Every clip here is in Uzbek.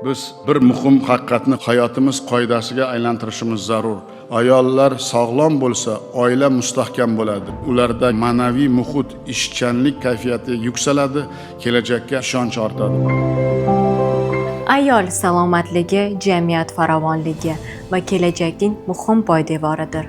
Biz bir muhim haqiqatni hayotimiz qoidasiga aylantirishimiz zarur. Ayollar sog'lom bo'lsa, oila mustahkam bo'ladi. Ularda ma'naviy muhit, ishchanlik kayfiyati yuksaladi, kelajakka ishonch ortadi. Ayol salomatligi jamiyat farovonligi va kelajakning muhim poydevoridir.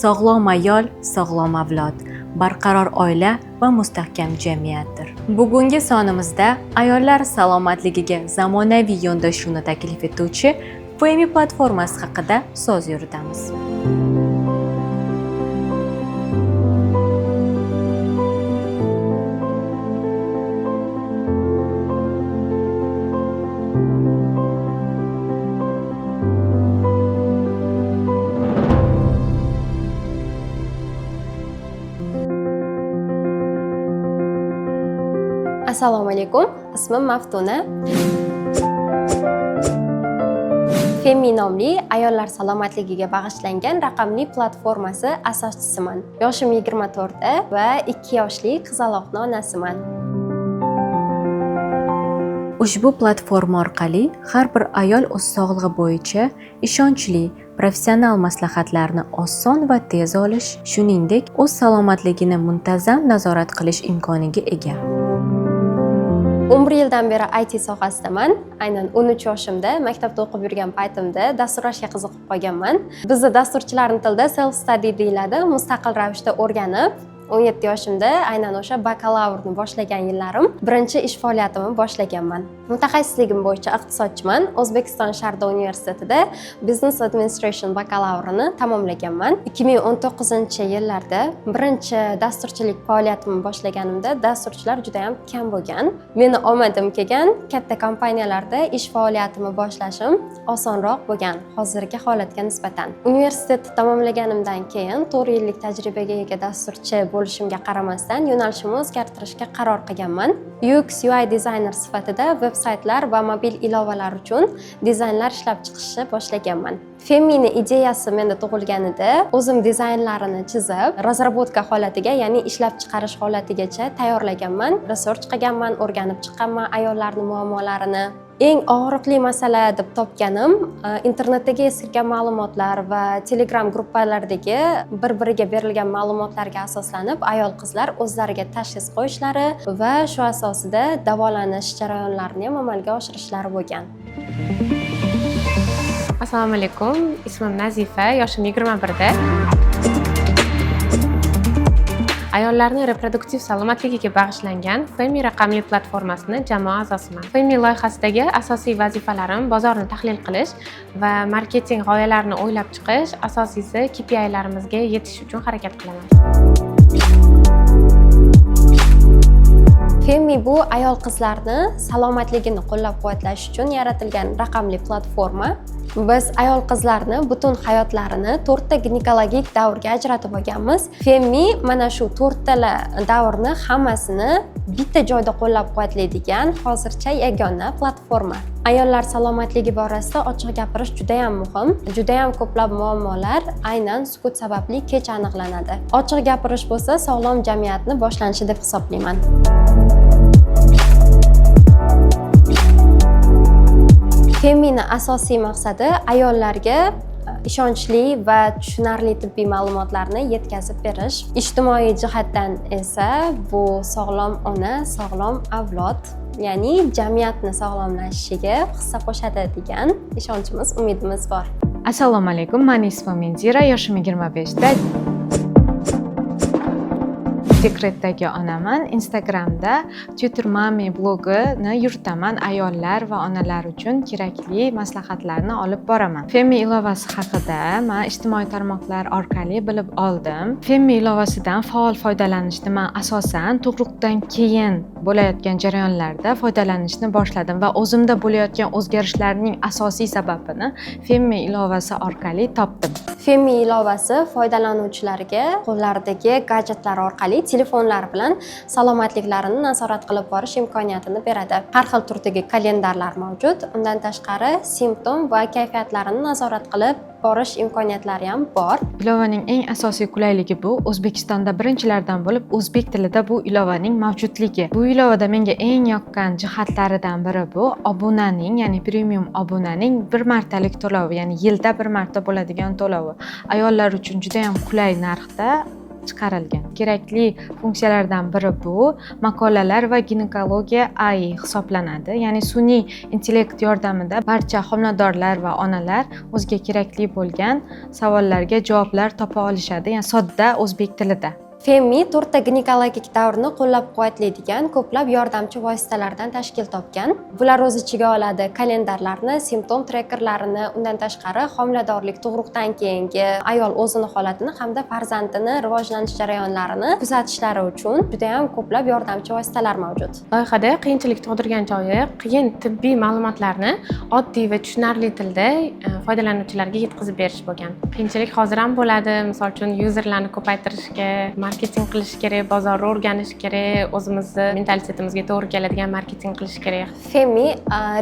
Sog'lom ayol, sog'lom avlod, barqaror oila va mustahkam jamiyatdir. Bugungi sonimizda ayollar salomatligiga zamonaviy yondashuvni taklif etuvchi Femi platformasi haqida so'z yuritamiz. Assalomu alaykum. Ismim Maftuna. Femi nomli ayollar salomatligiga bag'ishlangan raqamli platformasi asoschisiman. Yoshim 24 va 2 yoshli qizaloqning onasiman. Ushbu platforma orqali har bir ayol o'z sog'lig'i bo'yicha ishonchli, professional maslahatlarni oson va tez olish, shuningdek, o'z salomatligini muntazam nazorat qilish imkoniga ega. 11 yildan beri IT sohasidaman. Aynan 13 yoshimda maktabda o'qib yurgan paytimda dasturlashga qiziqib qolganman. Bizda dasturchilarning tilida self study deyiladi. Mustaqil ravishda o'rganib 17 yoshimda aynan o'sha bakalavrni boshlagan yillarim birinchi ish faoliyatimni boshlaganman. Mutaxassisligim bo'yicha iqtisodchiman. O'zbekiston Sharda universitetida Business Administration bakalavrini tamomlaganman. 2019-yillarda birinchi dasturchilik faoliyatimni boshlaganimda dasturchilar juda ham kam bo'lgan. Meni omadim kelgan, katta kompaniyalarda ish faoliyatimni boshlashim osonroq bo'lgan hozirgi holatga nisbatan. Universitetni tamomlaganimdan keyin 4 yillik tajribaga ega dasturchi bo'lishimga qaramasdan yo'nalishimni o'zgartirishga qaror qilganman. UX UI dizayner sifatida veb-saytlar va mobil ilovalar uchun dizaynlar ishlab chiqishni boshlaganman. Femini ideyasi menda tug'ilganida o'zim dizaynlarini chizib, razrabotka holatiga, ya'ni ishlab chiqarish holatigacha tayyorlaganman, research qilganman, o'rganib chiqqanman ayollarning muammolarini. Eng og'riqli masala deb topganim internetdagi eskirgan ma'lumotlar va Telegram gruppalardagi bir-biriga berilgan ma'lumotlarga asoslanib ayol qizlar o'zlariga tashxis qo'yishlari va shu asosida davolanish jarayonlarini ham amalga oshirishlari bo'lgan. Assalomu alaykum. Ismim Nazifa, yoshim 21da. Ayollarning reproduktiv salomatligiga bag'ishlangan Femi raqamli platformasini jamoa a'zosiman. Femi loyihasidagi asosiy vazifalarim bozorni tahlil qilish va marketing g'oyalarini o'ylab chiqish, asosiysi KPIlarimizga yetish uchun harakat qilaman. Femi bu ayol qizlarni salomatligini qo'llab-quvvatlash uchun yaratilgan raqamli platforma. Biz ayol qizlarni butun hayotlarini 4 ta ginekologik davrga ajratib olganmiz. Femi mana shu 4 tala davrni hammasini bitta joyda qo'llab-quvvatlaydigan hozircha yagona platforma. Ayollar salomatligi borasida ochiq gapirish juda ham muhim. Juda ham ko'plab muammolar aynan sukut sababli kech aniqlanadi. Ochiq gapirish bo'lsa sog'lom jamiyatni boshlanishi deb hisoblayman. Femini asosiy maqsadi ayollarga ishonchli va tushunarli tibbiy ma'lumotlarni yetkazib berish. Ijtimoiy jihatdan esa bu sog'lom ona, sog'lom avlod, ya'ni jamiyatni sog'lomlashishiga hissa qo'shadi degan ishonchimiz, umidimiz bor. Assalomu alaykum. Mening ismim Indira, yoshim 25da. Dekretdagi onaman. Instagramda Twitter Mami blogini yuritaman. Ayollar va onalar uchun kerakli maslahatlarni olib boraman. Femi ilovasi haqida men ijtimoiy tarmoqlar orqali bilib oldim. Femi ilovasidan faol foydalanishni men asosan tug'ruqdan keyin bo'layotgan jarayonlarda foydalanishni boshladim va o'zimda bo'layotgan o'zgarishlarning asosiy sababini Femi ilovasi orqali topdim. Femi ilovasi foydalanuvchilarga qo'llaridagi gadjetlar orqali telefonlari bilan salomatliklarini nazorat qilib borish imkoniyatini beradi. Har xil turdagi kalendarlar mavjud. Undan tashqari simptom va kayfiyatlarini nazorat qilib borish imkoniyatlari ham bor. Ilovaning eng asosiy qulayligi bu O'zbekistonda birinchilardan bo'lib o'zbek tilida bu ilovaning mavjudligi. Bu ilovada menga eng yoqqan jihatlaridan biri bu obunaning, ya'ni premium obunaning bir martalik to'lovi, ya'ni yilda bir marta bo'ladigan to'lovi. Ayollar uchun juda ham qulay narxda chiqarilgan. Kerakli funksiyalardan biri bu maqolalar va ginekologiya AI hisoblanadi. Ya'ni sun'iy intellekt yordamida barcha homiladorlar va onalar o'ziga kerakli bo'lgan savollarga javoblar topa olishadi, ya'ni sodda o'zbek tilida. Femi 4 ta ginekologik davrni qo'llab-quvvatlaydigan ko'plab yordamchi vositalardan tashkil topgan. Bular o'z ichiga oladi kalendarlarni, simptom trekerlarini, undan tashqari homiladorlik, tug'ruqdan keyingi ayol o'zini holatini hamda farzandini rivojlanish jarayonlarini kuzatishlari uchun juda ham ko'plab yordamchi vositalar mavjud. Loyihada qiyinchilik tug'dirgan joyi qiyin tibbiy ma'lumotlarni oddiy va tushunarli tilda foydalanuvchilarga yetkazib berish bo'lgan. Qiyinchilik hozir ham bo'ladi, misol uchun userlarni ko'paytirishga, marketing qilish kerak, bozorni o'rganish kerak, o'zimizni mentalitetimizga to'g'ri keladigan marketing qilish kerak. Femi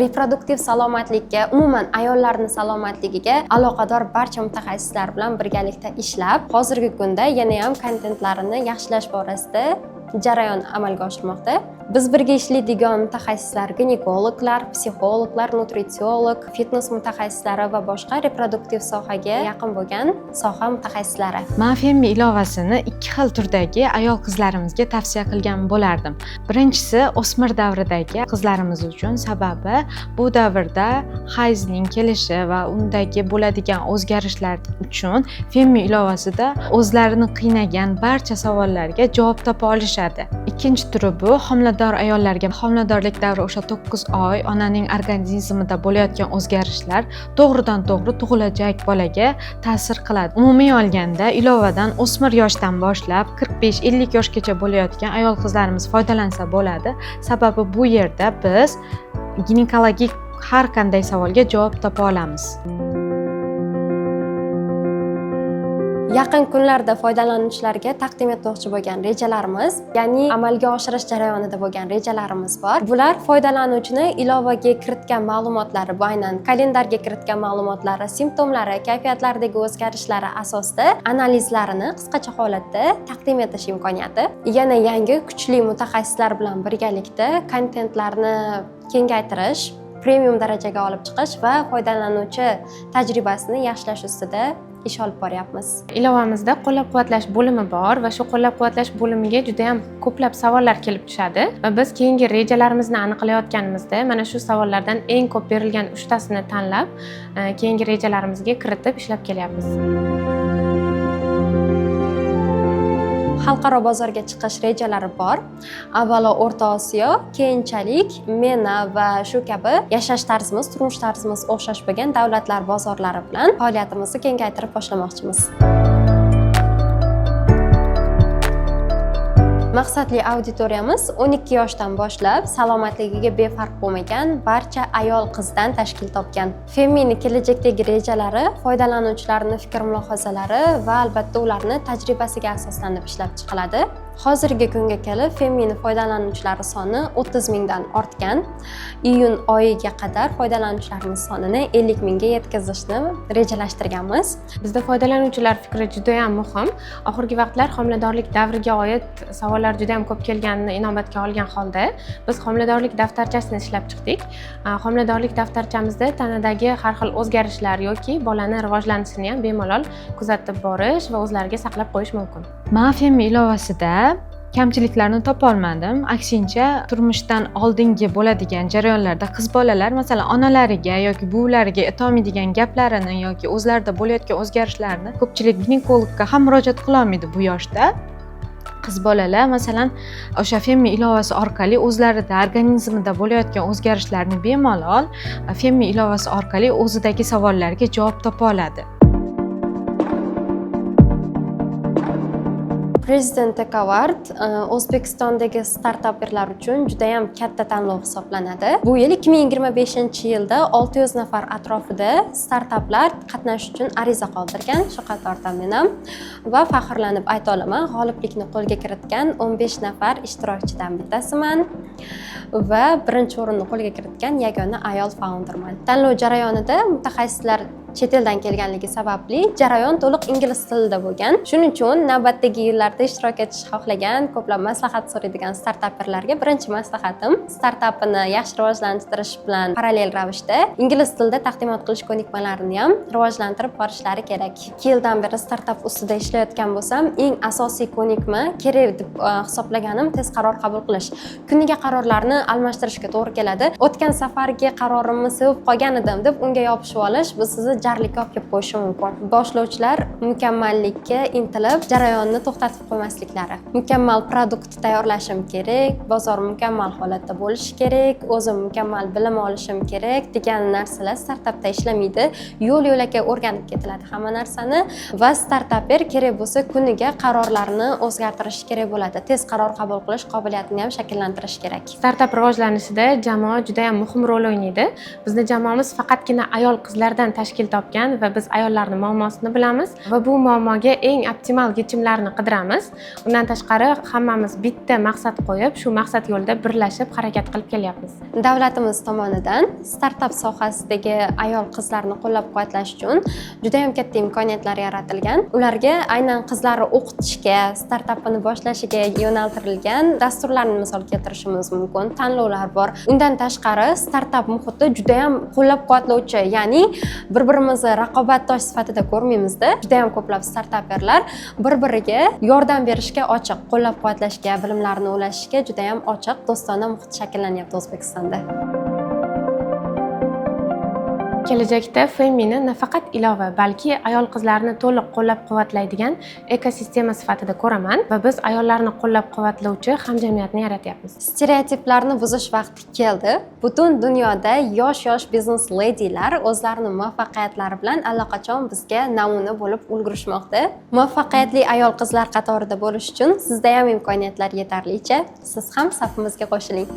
reproduktiv salomatlikka, umuman ayollarning salomatligiga aloqador barcha mutaxassislar bilan birgalikda ishlab, hozirgi kunda yana ham kontentlarini yaxshilash borasida jarayon amalga oshirmoqda. Biz birga ishlaydigan mutaxassislar ginekologlar, psixologlar, nutritsiolog, fitness mutaxassislari va boshqa reproduktiv sohaga yaqin bo'lgan soha mutaxassislari. Men Femi ilovasini ikki xil turdagi ayol qizlarimizga tavsiya qilgan bo'lardim. Birinchisi o'smir davridagi qizlarimiz uchun, sababi bu davrda hayzning kelishi va undagi bo'ladigan o'zgarishlar uchun Femi ilovasida o'zlarini qiynagan barcha savollarga javob topa olishadi. Ikkinchi turi bu homilador ayollarga. Homiladorlik davri o'sha 9 oy onaning organizmida bo'layotgan o'zgarishlar to'g'ridan to'g'ri tug'ilajak bolaga ta'sir qiladi. Umumiy olganda ilovadan o'smir yoshdan boshlab 45-50 yoshgacha bo'layotgan ayol qizlarimiz foydalansa bo'ladi. Sababi bu yerda biz ginekologik har qanday savolga javob topa olamiz. Yaqin kunlarda foydalanuvchilarga taqdim etmoqchi bo'lgan rejalarimiz, ya'ni amalga oshirish jarayonida bo'lgan rejalarimiz bor. Bular foydalanuvchini ilovaga kiritgan ma'lumotlari, bu aynan kalendarga kiritgan ma'lumotlari, simptomlari, kayfiyatlaridagi o'zgarishlari asosida analizlarini qisqacha holatda taqdim etish imkoniyati. Yana yangi kuchli mutaxassislar bilan birgalikda kontentlarni kengaytirish, premium darajaga olib chiqish va foydalanuvchi tajribasini yaxshilash ustida ish olib boryapmiz. Ilovamizda qo'llab-quvvatlash bo'limi bor va shu qo'llab-quvvatlash bo'limiga juda ham ko'plab savollar kelib tushadi va biz keyingi rejalarimizni aniqlayotganimizda mana shu savollardan eng ko'p berilgan 3 tasini tanlab, keyingi rejalarimizga kiritib ishlab kelyapmiz. Xalqaro bozorga chiqish rejalari bor. Avvalo O'rta Osiyo, keyinchalik MENA va shu kabi yashash tarzimiz, turmush tarzimiz o'xshash bo'lgan davlatlar bozorlari bilan faoliyatimizni kengaytirib boshlamoqchimiz. Maqsadli auditoriyamiz 12 yoshdan boshlab salomatligiga befarq bo'lmagan barcha ayol qizdan tashkil topgan. Femining kelajakdagi rejalari foydalanuvchilarning fikr-mulohazalari va albatta ularni tajribasiga asoslanib ishlab chiqiladi. Hozirgi kunga kelib Femining foydalanuvchilari soni 30 mingdan ortgan. Iyun oyiga qadar foydalanuvchilarimiz sonini 50 mingga yetkazishni rejalashtirganmiz. Bizda foydalanuvchilar fikri juda ham muhim. Oxirgi vaqtlar homiladorlik davriga oid savollar juda ham ko'p kelganini inobatga olgan holda biz homiladorlik daftarchasini ishlab chiqdik. Homiladorlik daftarchamizda tanadagi har xil o'zgarishlar yoki bolani rivojlanishini ham bemalol kuzatib borish va o'zlariga saqlab qo'yish mumkin. Men Femi ilovasida kamchiliklarni topa olmadim. Aksincha, turmushdan oldingi bo'ladigan jarayonlarda qiz bolalar masalan onalariga yoki buvilariga aytolmaydigan gaplarini yoki o'zlarida bo'layotgan o'zgarishlarni ko'pchilik ginekologga ham murojaat qila olmaydi bu yoshda. Qiz bolalar masalan o'sha Femi ilovasi orqali o'zlarida organizmida bo'layotgan o'zgarishlarni bemalol Femi ilovasi orqali o'zidagi savollarga javob topa oladi. President Tech Award O'zbekistondagi startaperlar uchun juda ham katta tanlov hisoblanadi. Bu yil 2025-yilda 600 nafar atrofida startaplar qatnashish uchun ariza qoldirgan. Shu qatorda men ham va faxrlanib ayta olaman, g'oliblikni qo'lga kiritgan 15 nafar ishtirokchidan bittasiman va birinchi o'rinni qo'lga kiritgan yagona ayol founderman. Tanlov jarayonida mutaxassislar chet eldan kelganligi sababli jarayon to'liq ingliz tilida bo'lgan. Shuning uchun navbatdagi yillarda ishtirok etishni xohlagan, ko'plab maslahat so'raydigan startaperlarga birinchi maslahatim startapini yaxshi rivojlantirish bilan parallel ravishda ingliz tilida taqdimot qilish ko'nikmalarini ham rivojlantirib borishlari kerak. 2 yildan beri startap ustida ishlayotgan bo'lsam, eng asosiy ko'nikma kerak deb hisoblaganim tez qaror qabul qilish. Kuniga qarorlarni almashtirishga to'g'ri keladi. O'tgan safargi qarorimni sevib qolgan edim deb unga yopishib olish bu sizni jarlikka olib kelib qo'yishi mumkin. Boshlovchilar mukammallikka intilib, jarayonni to'xtatib qo'ymasliklari. Mukammal produkt tayyorlashim kerak, bozor mukammal holatda bo'lishi kerak, o'zim mukammal bilim olishim kerak degan narsalar startapda ishlamaydi. Yo'l-yo'lakay o'rganib ketiladi hamma narsani va startaper kerak bo'lsa kuniga qarorlarni o'zgartirish kerak bo'ladi. Tez qaror qabul qilish qobiliyatini ham shakllantirish kerak. Startap rivojlanishida jamoa juda ham muhim rol o'ynaydi. Bizning jamoamiz faqatgina ayol qizlardan tashkil topgan va biz ayollarning muammosini bilamiz va bu muammoga eng optimal yechimlarni qidiramiz. Undan tashqari hammamiz bitta maqsad qo'yib, shu maqsad yo'lida birlashib harakat qilib kelyapmiz. Davlatimiz tomonidan startap sohasidagi ayol qizlarni qo'llab-quvvatlash uchun juda ham katta imkoniyatlar yaratilgan. Ularga aynan qizlarni o'qitishga, startapini boshlashiga yo'naltirilgan dasturlarni misol keltirishimiz mumkin. Tanlovlar bor. Undan tashqari startap muhiti juda ham qo'llab-quvvatlovchi, ya'ni bir-birimizni raqobatdosh sifatida ko'rmaymizda. Juda ham ko'plab startaperlar bir-biriga yordam berishga ochiq, qo'llab-quvvatlashga, bilimlarini ulashishga juda ham ochiq, do'stona muhit shakllanyapti O'zbekistonda. Kelajakda Femini nafaqat ilova, balki ayol qizlarni to'liq qo'llab-quvvatlaydigan ekosistema sifatida ko'raman va biz ayollarni qo'llab-quvvatlovchi hamjamiyatni yaratyapmiz. Stereotiplarni buzish vaqti keldi. Butun dunyoda yosh biznes ladylar o'zlarining muvaffaqiyatlari bilan allaqachon bizga namuna bo'lib ulgurishmoqda. Muvaffaqiyatli ayol qizlar qatorida bo'lish uchun sizda ham imkoniyatlar yetarlicha. Siz ham safimizga qo'shiling.